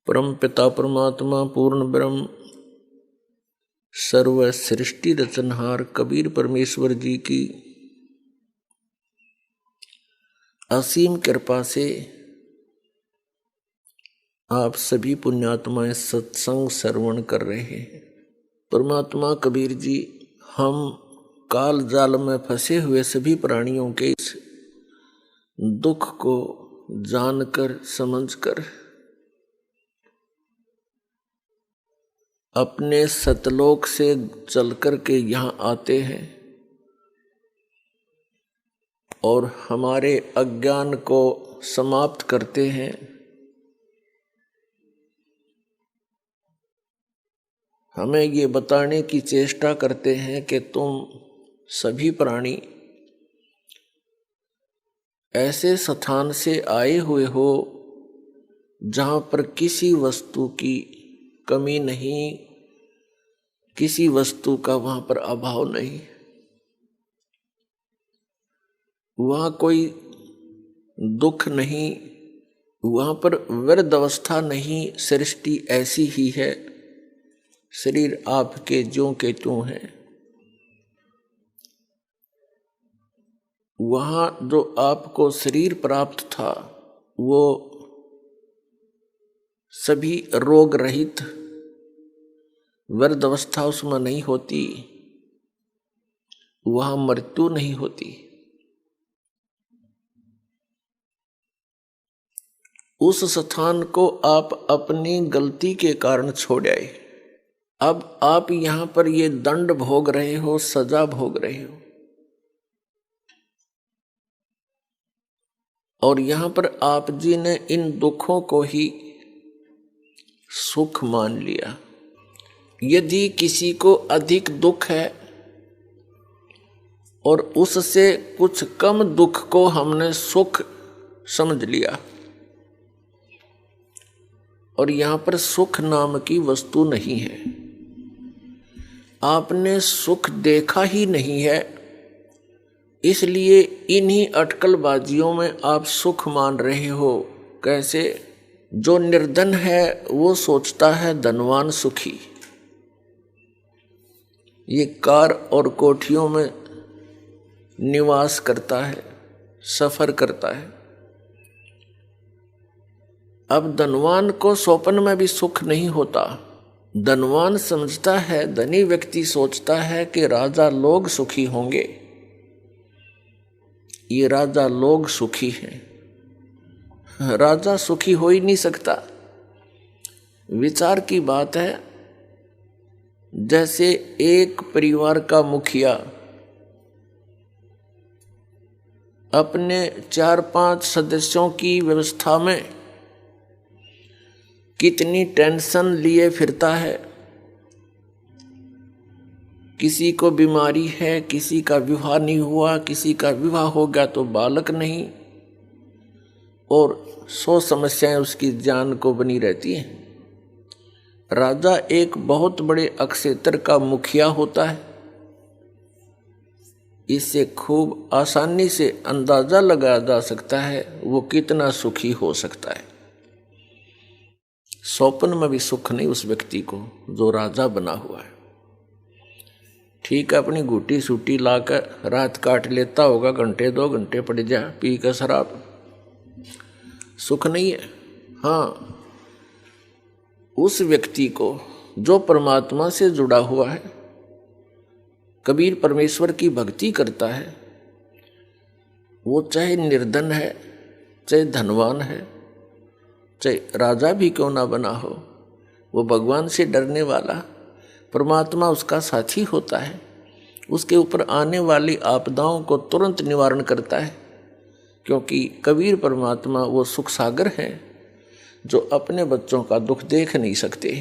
परम पिता परमात्मा पूर्ण ब्रह्म सर्व सृष्टि रचनहार कबीर परमेश्वर जी की असीम कृपा से आप सभी पुण्यात्माएं सत्संग श्रवण कर रहे हैं। परमात्मा कबीर जी हम काल जाल में फंसे हुए सभी प्राणियों के इस दुख को जानकर समझकर अपने सतलोक से चलकर के यहाँ आते हैं और हमारे अज्ञान को समाप्त करते हैं। हमें ये बताने की चेष्टा करते हैं कि तुम सभी प्राणी ऐसे स्थान से आए हुए हो जहाँ पर किसी वस्तु की कमी नहीं, किसी वस्तु का वहाँ पर अभाव नहीं, वहाँ कोई दुख नहीं, वहाँ पर वृद्ध अवस्था नहीं, सृष्टि ऐसी ही है, शरीर आपके ज्यों के त्यों हैं। वहाँ जो आपको शरीर प्राप्त था वो सभी रोग रहित, वृद्ध अवस्था उसमें नहीं होती, वहाँ मृत्यु नहीं होती। उस स्थान को आप अपनी गलती के कारण छोड़ आए। अब आप यहाँ पर ये दंड भोग रहे हो, सजा भोग रहे हो, और यहाँ पर आप जी ने इन दुखों को ही सुख मान लिया। यदि किसी को अधिक दुख है और उससे कुछ कम दुख को हमने सुख समझ लिया, और यहाँ पर सुख नाम की वस्तु नहीं है, आपने सुख देखा ही नहीं है, इसलिए इन्हीं अटकलबाजियों में आप सुख मान रहे हो। कैसे? जो निर्धन है वो सोचता है धनवान सुखी, ये कार और कोठियों में निवास करता है, सफर करता है। अब धनवान को स्वप्न में भी सुख नहीं होता। धनवान समझता है, धनी व्यक्ति सोचता है कि राजा लोग सुखी होंगे, ये राजा लोग सुखी हैं। राजा सुखी हो ही नहीं सकता। विचार की बात है, जैसे एक परिवार का मुखिया अपने 4-5 सदस्यों की व्यवस्था में कितनी टेंशन लिए फिरता है। किसी को बीमारी है, किसी का विवाह नहीं हुआ, किसी का विवाह हो गया तो बालक नहीं, और 100 समस्याएं उसकी जान को बनी रहती हैं। राजा एक बहुत बड़े अक्षेत्र का मुखिया होता है। इससे खूब आसानी से अंदाजा लगाया जा सकता है वो कितना सुखी हो सकता है। स्वप्न में भी सुख नहीं उस व्यक्ति को जो राजा बना हुआ है। ठीक है, अपनी घूटी सूटी लाकर रात काट लेता होगा, घंटे 2 घंटे पड़ जा पी कर शराब, सुख नहीं है। हाँ, उस व्यक्ति को जो परमात्मा से जुड़ा हुआ है, कबीर परमेश्वर की भक्ति करता है, वो चाहे निर्धन है, चाहे धनवान है, चाहे राजा भी क्यों ना बना हो, वो भगवान से डरने वाला, परमात्मा उसका साथी होता है। उसके ऊपर आने वाली आपदाओं को तुरंत निवारण करता है, क्योंकि कबीर परमात्मा वो सुख सागर हैं जो अपने बच्चों का दुख देख नहीं सकते।